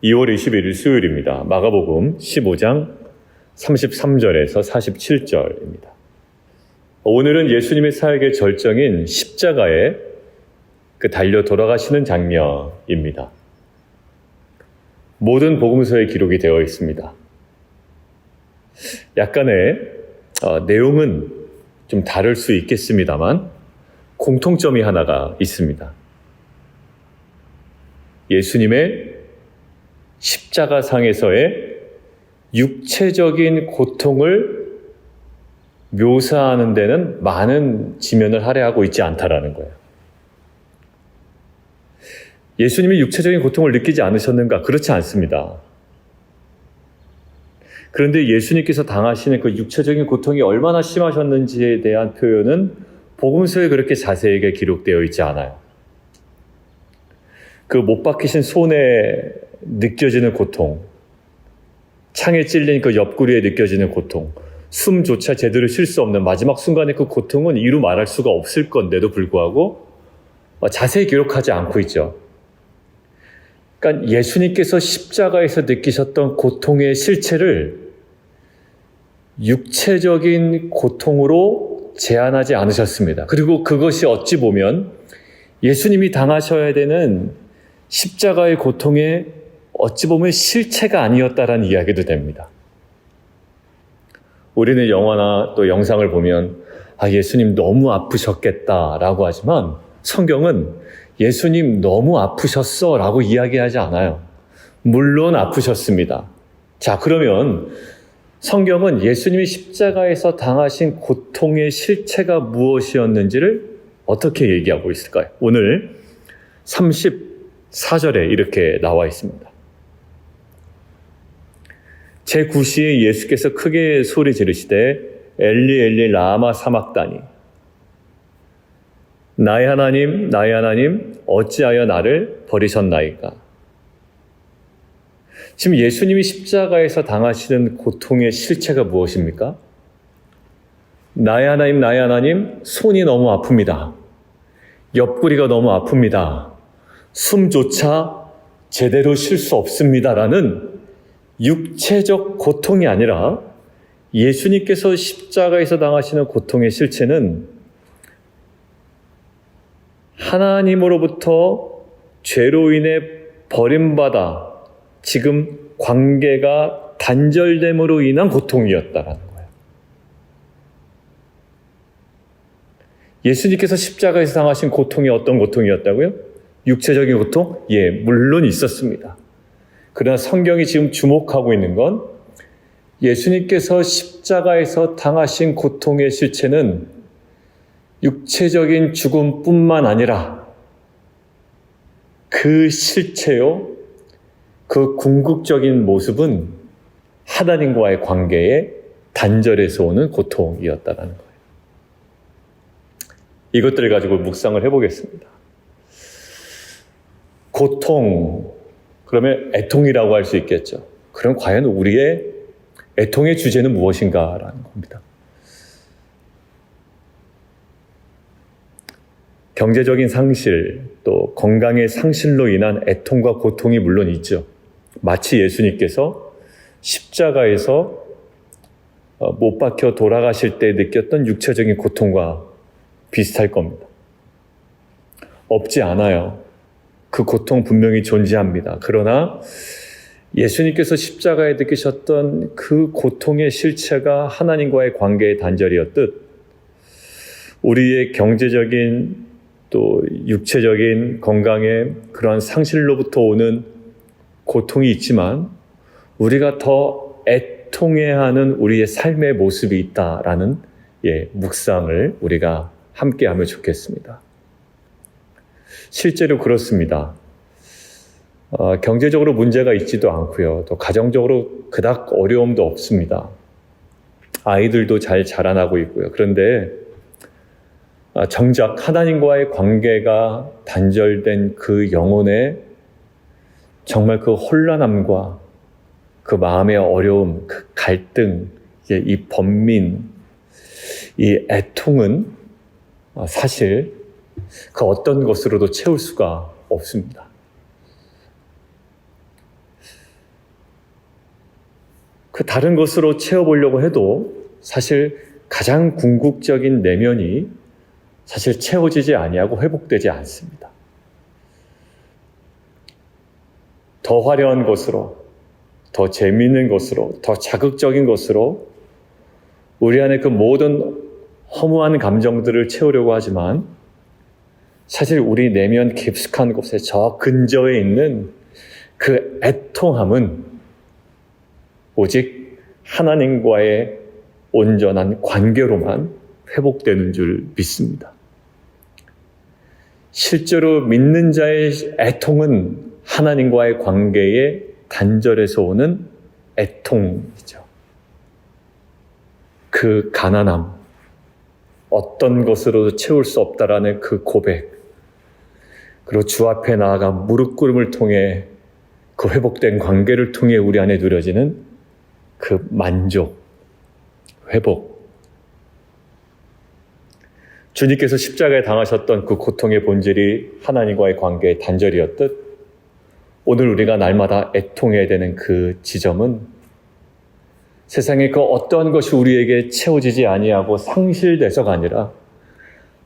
2월 21일 수요일입니다. 마가복음 15장 33절에서 47절입니다. 오늘은 예수님의 사역의 절정인 십자가에 달려 돌아가시는 장면입니다. 모든 복음서에 기록이 되어 있습니다. 약간의 내용은 좀 다를 수 있겠습니다만 공통점이 하나가 있습니다. 예수님의 십자가상에서의 육체적인 고통을 묘사하는 데는 많은 지면을 할애하고 있지 않다라는 거예요. 예수님이 육체적인 고통을 느끼지 않으셨는가? 그렇지 않습니다. 그런데 예수님께서 당하시는 그 육체적인 고통이 얼마나 심하셨는지에 대한 표현은 복음서에 그렇게 자세하게 기록되어 있지 않아요. 그 못 박히신 손에 느껴지는 고통, 창에 찔린 그 옆구리에 느껴지는 고통, 숨조차 제대로 쉴 수 없는 마지막 순간의 그 고통은 이루 말할 수가 없을 건데도 불구하고 자세히 기록하지 않고 있죠. 그러니까 예수님께서 십자가에서 느끼셨던 고통의 실체를 육체적인 고통으로 제한하지 않으셨습니다. 그리고 그것이 어찌 보면 예수님이 당하셔야 되는 십자가의 고통의 어찌 보면 실체가 아니었다라는 이야기도 됩니다. 우리는 영화나 또 영상을 보면 예수님 너무 아프셨겠다라고 하지만 성경은 예수님 너무 아프셨어 라고 이야기하지 않아요. 물론 아프셨습니다. 자, 그러면 성경은 예수님이 십자가에서 당하신 고통의 실체가 무엇이었는지를 어떻게 얘기하고 있을까요? 오늘 34절에 이렇게 나와 있습니다. 제9시에 예수께서 크게 소리 지르시되 엘리 엘리 라마 사막다니 나의 하나님 어찌하여 나를 버리셨나이까. 지금 예수님이 십자가에서 당하시는 고통의 실체가 무엇입니까? 나의 하나님 손이 너무 아픕니다. 옆구리가 너무 아픕니다. 숨조차 제대로 쉴 수 없습니다라는 육체적 고통이 아니라 예수님께서 십자가에서 당하시는 고통의 실체는 하나님으로부터 죄로 인해 버림받아 지금 관계가 단절됨으로 인한 고통이었다라는 거예요. 예수님께서 십자가에서 당하신 고통이 어떤 고통이었다고요? 육체적인 고통? 예, 물론 있었습니다. 그러나 성경이 지금 주목하고 있는 건 예수님께서 십자가에서 당하신 고통의 실체는 육체적인 죽음뿐만 아니라 그 실체요, 그 궁극적인 모습은 하나님과의 관계의 단절에서 오는 고통이었다는 거예요. 이것들을 가지고 묵상을 해보겠습니다. 고통, 그러면 애통이라고 할 수 있겠죠. 그럼 과연 우리의 애통의 주제는 무엇인가라는 겁니다. 경제적인 상실, 또 건강의 상실로 인한 애통과 고통이 물론 있죠. 마치 예수님께서 십자가에서 못 박혀 돌아가실 때 느꼈던 육체적인 고통과 비슷할 겁니다. 없지 않아요. 그 고통 분명히 존재합니다. 그러나 예수님께서 십자가에 느끼셨던 그 고통의 실체가 하나님과의 관계의 단절이었듯 우리의 경제적인 또 육체적인 건강의 그러한 상실로부터 오는 고통이 있지만 우리가 더 애통해야 하는 우리의 삶의 모습이 있다라는 묵상을 우리가 함께하면 좋겠습니다. 실제로 그렇습니다. 경제적으로 문제가 있지도 않고요. 또 가정적으로 그닥 어려움도 없습니다. 아이들도 잘 자라나고 있고요. 그런데 정작 하나님과의 관계가 단절된 그 영혼의 정말 그 혼란함과 그 마음의 어려움, 그 갈등, 이 번민, 이 애통은 사실 그 어떤 것으로도 채울 수가 없습니다. 그 다른 것으로 채워보려고 해도 사실 가장 궁극적인 내면이 사실 채워지지 아니하고 회복되지 않습니다. 더 화려한 것으로, 더 재미있는 것으로, 더 자극적인 것으로 우리 안에 그 모든 허무한 감정들을 채우려고 하지만 사실 우리 내면 깊숙한 곳에 저 근저에 있는 그 애통함은 오직 하나님과의 온전한 관계로만 회복되는 줄 믿습니다. 실제로 믿는 자의 애통은 하나님과의 관계의 단절에서 오는 애통이죠. 그 가난함, 어떤 것으로도 채울 수 없다라는 그 고백, 그리고 주 앞에 나아가 무릎 꿇음을 통해 그 회복된 관계를 통해 우리 안에 누려지는 그 만족, 회복. 주님께서 십자가에 당하셨던 그 고통의 본질이 하나님과의 관계의 단절이었듯 오늘 우리가 날마다 애통해야 되는 그 지점은 세상의 그 어떠한 것이 우리에게 채워지지 아니하고 상실돼서가 아니라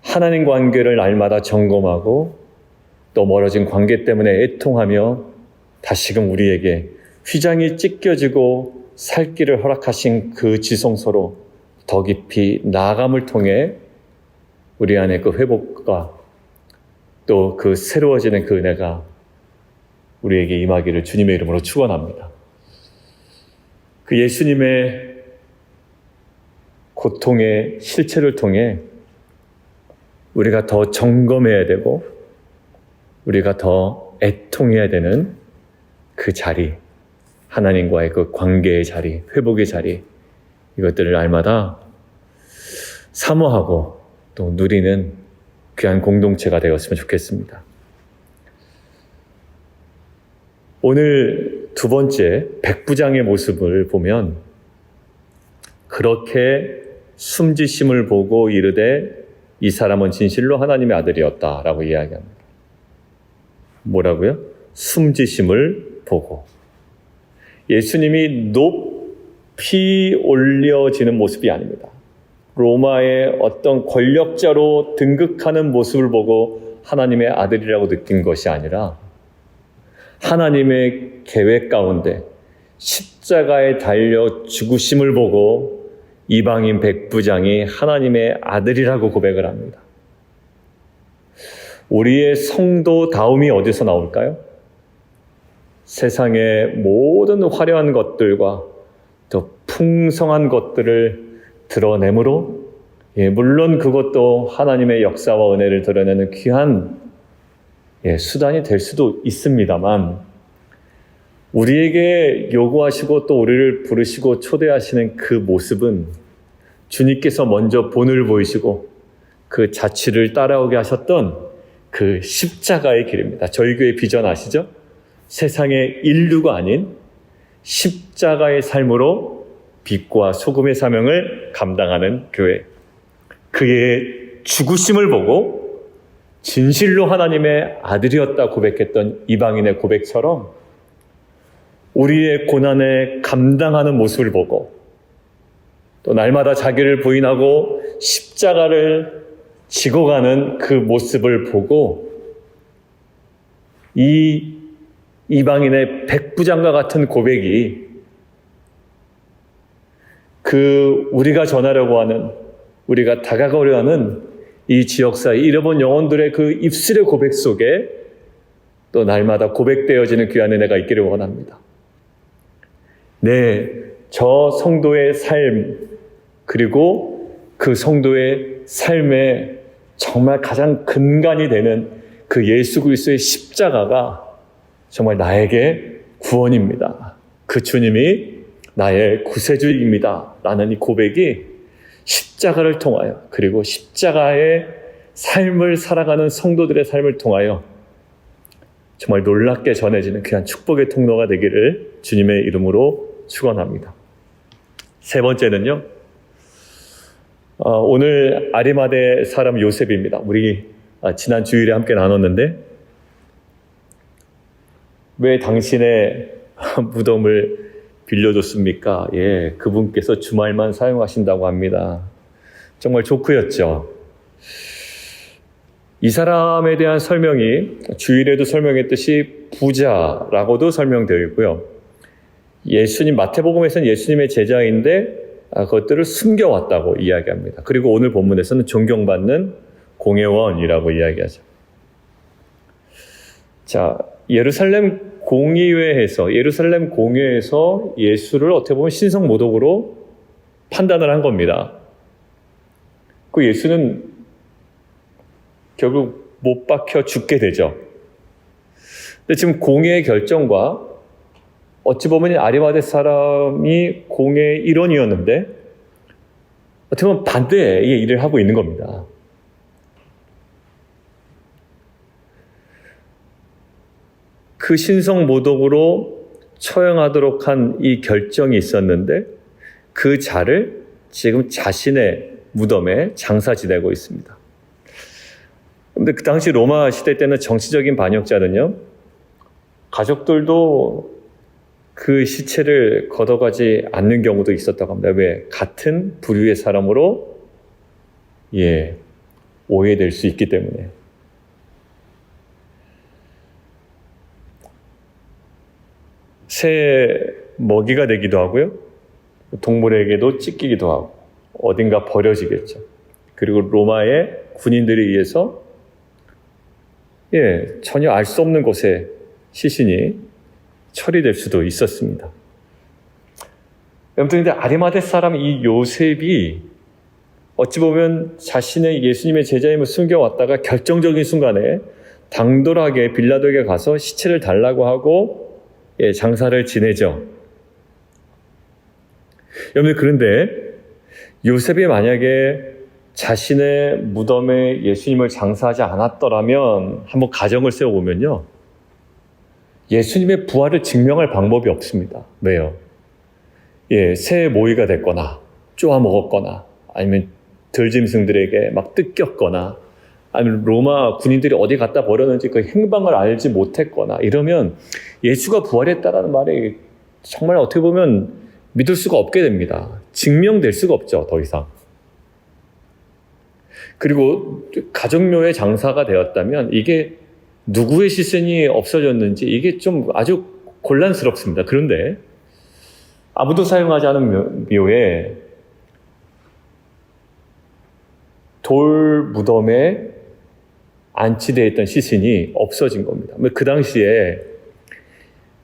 하나님 관계를 날마다 점검하고 또 멀어진 관계 때문에 애통하며 다시금 우리에게 휘장이 찢겨지고 살 길을 허락하신 그 지성소로 더 깊이 나아감을 통해 우리 안에 그 회복과 또 그 새로워지는 그 은혜가 우리에게 임하기를 주님의 이름으로 축원합니다. 그 예수님의 고통의 실체를 통해 우리가 더 점검해야 되고 우리가 더 애통해야 되는 그 자리, 하나님과의 그 관계의 자리, 회복의 자리, 이것들을 날마다 사모하고 또 누리는 귀한 공동체가 되었으면 좋겠습니다. 오늘 두 번째 백부장의 모습을 보면 그렇게 숨지심을 보고 이르되 이 사람은 진실로 하나님의 아들이었다라고 이야기합니다. 뭐라고요? 숨지심을 보고. 예수님이 높이 올려지는 모습이 아닙니다. 로마의 어떤 권력자로 등극하는 모습을 보고 하나님의 아들이라고 느낀 것이 아니라 하나님의 계획 가운데 십자가에 달려 죽으심을 보고 이방인 백부장이 하나님의 아들이라고 고백을 합니다. 우리의 성도다움이 어디서 나올까요? 세상의 모든 화려한 것들과 더 풍성한 것들을 드러내므로, 물론 그것도 하나님의 역사와 은혜를 드러내는 귀한 수단이 될 수도 있습니다만, 우리에게 요구하시고 또 우리를 부르시고 초대하시는 그 모습은 주님께서 먼저 본을 보이시고 그 자취를 따라오게 하셨던 그 십자가의 길입니다. 저희 교회 비전 아시죠? 세상의 인류가 아닌 십자가의 삶으로 빛과 소금의 사명을 감당하는 교회. 그의 죽으심을 보고 진실로 하나님의 아들이었다 고백했던 이방인의 고백처럼 우리의 고난에 감당하는 모습을 보고 또 날마다 자기를 부인하고 십자가를 지고 가는 그 모습을 보고 이 이방인의 백부장과 같은 고백이 그 우리가 전하려고 하는, 우리가 다가가려 하는 이 지역사회 잃어본 영혼들의 그 입술의 고백 속에 또 날마다 고백되어지는 귀한 은혜가 있기를 원합니다. 네, 저 성도의 삶, 그리고 그 성도의 삶에 정말 가장 근간이 되는 그 예수 그리스도의 십자가가 정말 나에게 구원입니다. 그 주님이 나의 구세주입니다. 라는 이 고백이 십자가를 통하여, 그리고 십자가의 삶을 살아가는 성도들의 삶을 통하여 정말 놀랍게 전해지는 귀한 축복의 통로가 되기를 주님의 이름으로 축원합니다. 세 번째는요, 오늘 아리마대 사람 요셉입니다. 우리 지난 주일에 함께 나눴는데, 왜 당신의 무덤을 빌려줬습니까? 예, 그분께서 주말만 사용하신다고 합니다. 정말 조크였죠. 이 사람에 대한 설명이 주일에도 설명했듯이 부자라고도 설명되어 있고요. 예수님, 마태복음에서는 예수님의 제자인데 그것들을 숨겨왔다고 이야기합니다. 그리고 오늘 본문에서는 존경받는 공회원이라고 이야기하죠. 자, 예루살렘 공의회에서 예수를 어떻게 보면 신성모독으로 판단을 한 겁니다. 그 예수는 결국 못 박혀 죽게 되죠. 근데 지금 공회의 결정과 어찌 보면 아리마대 사람이 공회의 일원이었는데 어떻게 보면 반대의 일을 하고 있는 겁니다. 그 신성모독으로 처형하도록 한 이 결정이 있었는데 그 자를 지금 자신의 무덤에 장사 지내고 있습니다. 그런데 그 당시 로마 시대 때는 정치적인 반역자는요, 가족들도 그 시체를 걷어가지 않는 경우도 있었다고 합니다. 왜? 같은 부류의 사람으로 오해될 수 있기 때문에. 새 먹이가 되기도 하고요. 동물에게도 찢기기도 하고 어딘가 버려지겠죠. 그리고 로마의 군인들에 의해서 전혀 알 수 없는 곳에 시신이 처리될 수도 있었습니다. 아무튼 근데 아리마대 사람 이 요셉이 어찌 보면 자신의 예수님의 제자임을 숨겨왔다가 결정적인 순간에 당돌하게 빌라도에게 가서 시체를 달라고 하고 장사를 지내죠. 여러분, 그런데 요셉이 만약에 자신의 무덤에 예수님을 장사하지 않았더라면 한번 가정을 세워보면요, 예수님의 부활을 증명할 방법이 없습니다. 왜요? 새 모이가 됐거나 쪼아 먹었거나 아니면 들짐승들에게 막 뜯겼거나 아니면 로마 군인들이 어디 갖다 버렸는지 그 행방을 알지 못했거나 이러면 예수가 부활했다라는 말이 정말 어떻게 보면 믿을 수가 없게 됩니다. 증명될 수가 없죠, 더 이상. 그리고 가정묘의 장사가 되었다면 이게 누구의 시신이 없어졌는지 이게 좀 아주 곤란스럽습니다. 그런데 아무도 사용하지 않은 묘에 돌 무덤에 안치되어 있던 시신이 없어진 겁니다. 그 당시에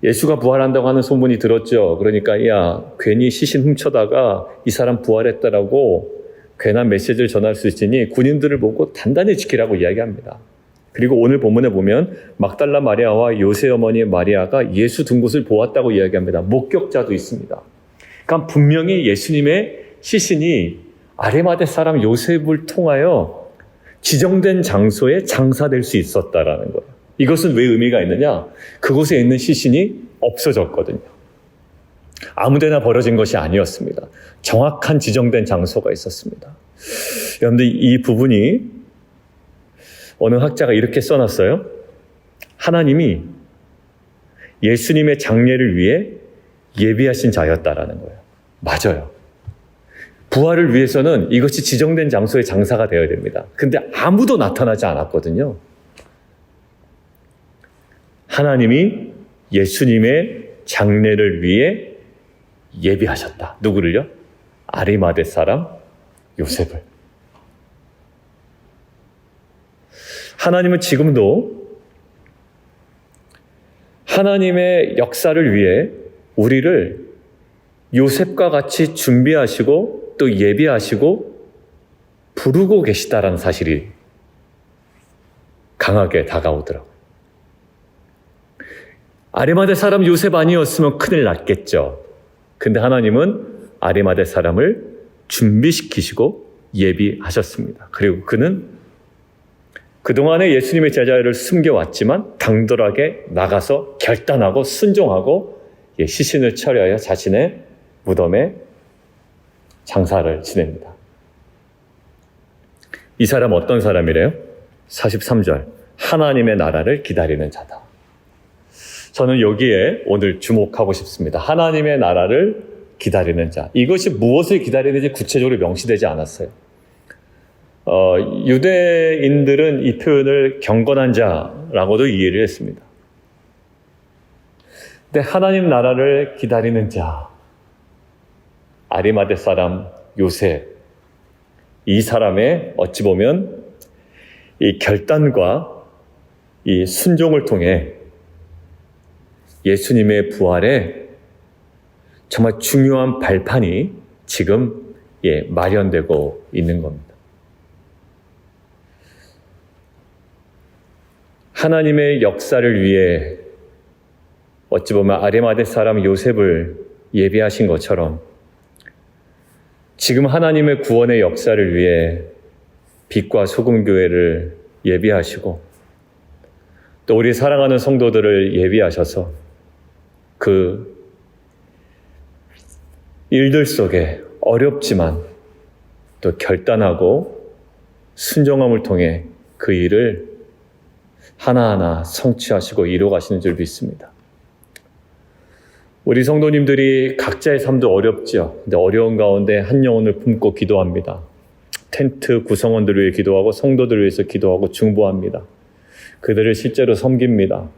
예수가 부활한다고 하는 소문이 들었죠. 그러니까 괜히 시신 훔쳐다가 이 사람 부활했다라고 괜한 메시지를 전할 수 있으니 군인들을 보고 단단히 지키라고 이야기합니다. 그리고 오늘 본문에 보면 막달라 마리아와 요새 어머니 마리아가 예수 둔 곳을 보았다고 이야기합니다. 목격자도 있습니다. 그러니까 분명히 예수님의 시신이 아리마대 사람 요셉을 통하여 지정된 장소에 장사될 수 있었다라는 거예요. 이것은 왜 의미가 있느냐? 그곳에 있는 시신이 없어졌거든요. 아무데나 버려진 것이 아니었습니다. 정확한 지정된 장소가 있었습니다. 여러분들, 이 부분이 어느 학자가 이렇게 써놨어요. 하나님이 예수님의 장례를 위해 예비하신 자였다라는 거예요. 맞아요. 부활을 위해서는 이것이 지정된 장소에 장사가 되어야 됩니다. 근데 아무도 나타나지 않았거든요. 하나님이 예수님의 장례를 위해 예비하셨다. 누구를요? 아리마대 사람 요셉을. 하나님은 지금도 하나님의 역사를 위해 우리를 요셉과 같이 준비하시고 또 예비하시고 부르고 계시다라는 사실이 강하게 다가오더라고요. 아리마대 사람 요셉 아니었으면 큰일 났겠죠. 근데 하나님은 아리마대 사람을 준비시키시고 예비하셨습니다. 그리고 그는 그동안에 예수님의 제자를 숨겨왔지만 당돌하게 나가서 결단하고 순종하고 시신을 처리하여 자신의 무덤에 장사를 지냅니다. 이 사람 어떤 사람이래요? 43절. 하나님의 나라를 기다리는 자다. 저는 여기에 오늘 주목하고 싶습니다. 하나님의 나라를 기다리는 자. 이것이 무엇을 기다리는지 구체적으로 명시되지 않았어요. 유대인들은 이 표현을 경건한 자라고도 이해를 했습니다. 근데 하나님 나라를 기다리는 자, 아리마대 사람 요셉, 이 사람의 어찌 보면 이 결단과 이 순종을 통해 예수님의 부활에 정말 중요한 발판이 지금 마련되고 있는 겁니다. 하나님의 역사를 위해 어찌 보면 아리마대 사람 요셉을 예비하신 것처럼 지금 하나님의 구원의 역사를 위해 빛과 소금 교회를 예비하시고 또 우리 사랑하는 성도들을 예비하셔서 그 일들 속에 어렵지만 또 결단하고 순종함을 통해 그 일을 하나하나 성취하시고 이루어가시는 줄 믿습니다. 우리 성도님들이 각자의 삶도 어렵죠. 근데 어려운 가운데 한 영혼을 품고 기도합니다. 텐트 구성원들을 위해 기도하고 성도들을 위해서 기도하고 중보합니다. 그들을 실제로 섬깁니다.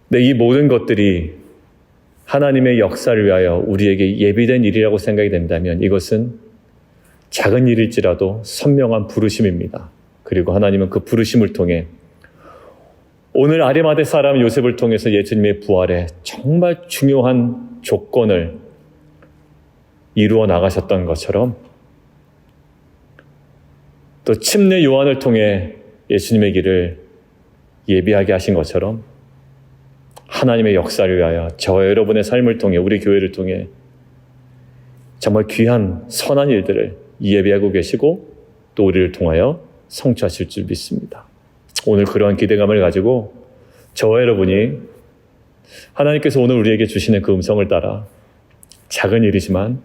근데 이 모든 것들이 하나님의 역사를 위하여 우리에게 예비된 일이라고 생각이 된다면 이것은 작은 일일지라도 선명한 부르심입니다. 그리고 하나님은 그 부르심을 통해 오늘 아리마대 사람 요셉을 통해서 예수님의 부활에 정말 중요한 조건을 이루어 나가셨던 것처럼 또 침례 요한을 통해 예수님의 길을 예비하게 하신 것처럼 하나님의 역사를 위하여 저와 여러분의 삶을 통해 우리 교회를 통해 정말 귀한 선한 일들을 예비하고 계시고 또 우리를 통하여 성취하실 줄 믿습니다. 오늘 그러한 기대감을 가지고 저와 여러분이 하나님께서 오늘 우리에게 주시는 그 음성을 따라 작은 일이지만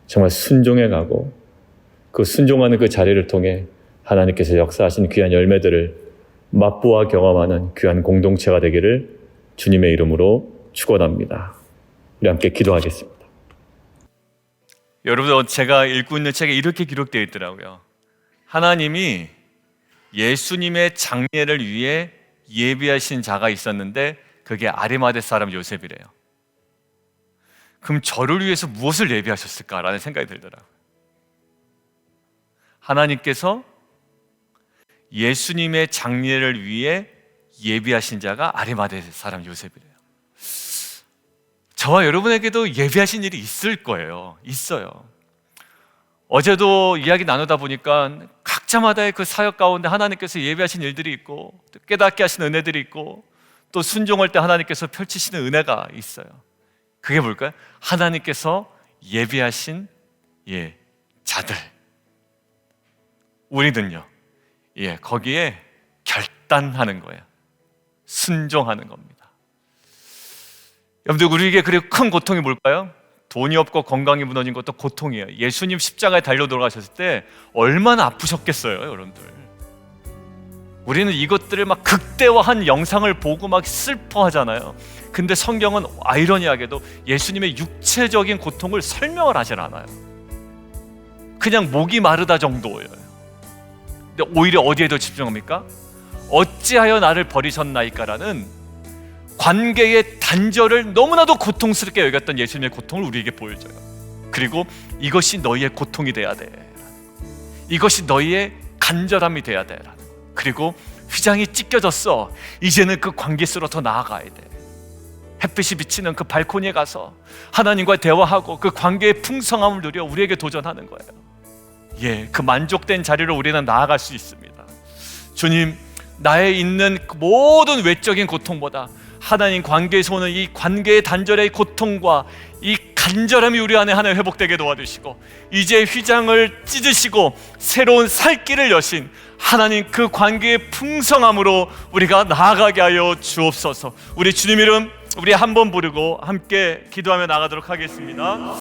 정말 순종해 가고 그 순종하는 그 자리를 통해 하나님께서 역사하신 귀한 열매들을 맛보아 경험하는 귀한 공동체가 되기를 주님의 이름으로 축원합니다. 우리 함께 기도하겠습니다. 여러분, 제가 읽고 있는 책에 이렇게 기록되어 있더라고요. 하나님이 예수님의 장례를 위해 예비하신 자가 있었는데 그게 아리마대 사람 요셉이래요. 그럼 저를 위해서 무엇을 예비하셨을까라는 생각이 들더라고요. 하나님께서 예수님의 장례를 위해 예비하신 자가 아리마대 사람 요셉이래요. 저와 여러분에게도 예비하신 일이 있을 거예요. 있어요. 어제도 이야기 나누다 보니까 각자마다의 그 사역 가운데 하나님께서 예비하신 일들이 있고 또 깨닫게 하시는 은혜들이 있고 또 순종할 때 하나님께서 펼치시는 은혜가 있어요. 그게 뭘까요? 하나님께서 예비하신 자들. 우리는요, 거기에 결단하는 거예요. 순종하는 겁니다. 여러분들, 우리에게 그리고 큰 고통이 뭘까요? 돈이 없고 건강이 무너진 것도 고통이에요. 예수님 십자가에 달려 돌아가셨을 때 얼마나 아프셨겠어요, 여러분들. 우리는 이것들을 막 극대화한 영상을 보고 막 슬퍼하잖아요. 근데 성경은 아이러니하게도 예수님의 육체적인 고통을 설명을 하질 않아요. 그냥 목이 마르다 정도예요. 근데 오히려 어디에 더 집중합니까? 어찌하여 나를 버리셨나이까라는 관계의 단절을 너무나도 고통스럽게 여겼던 예수님의 고통을 우리에게 보여줘요. 그리고 이것이 너희의 고통이 돼야 돼. 이것이 너희의 간절함이 돼야 돼. 그리고 휘장이 찢겨졌어. 이제는 그 관계 속으로 더 나아가야 돼. 햇빛이 비치는 그 발코니에 가서 하나님과 대화하고 그 관계의 풍성함을 누려 우리에게 도전하는 거예요. 그 만족된 자리로 우리는 나아갈 수 있습니다. 주님, 나의 있는 모든 외적인 고통보다 하나님 관계에서 오는 이 관계의 단절의 고통과 이 간절함이 우리 안에 하나 회복되게 도와주시고 이제 휘장을 찢으시고 새로운 살 길을 여신 하나님 그 관계의 풍성함으로 우리가 나아가게 하여 주옵소서. 우리 주님 이름 우리 한번 부르고 함께 기도하며 나가도록 하겠습니다.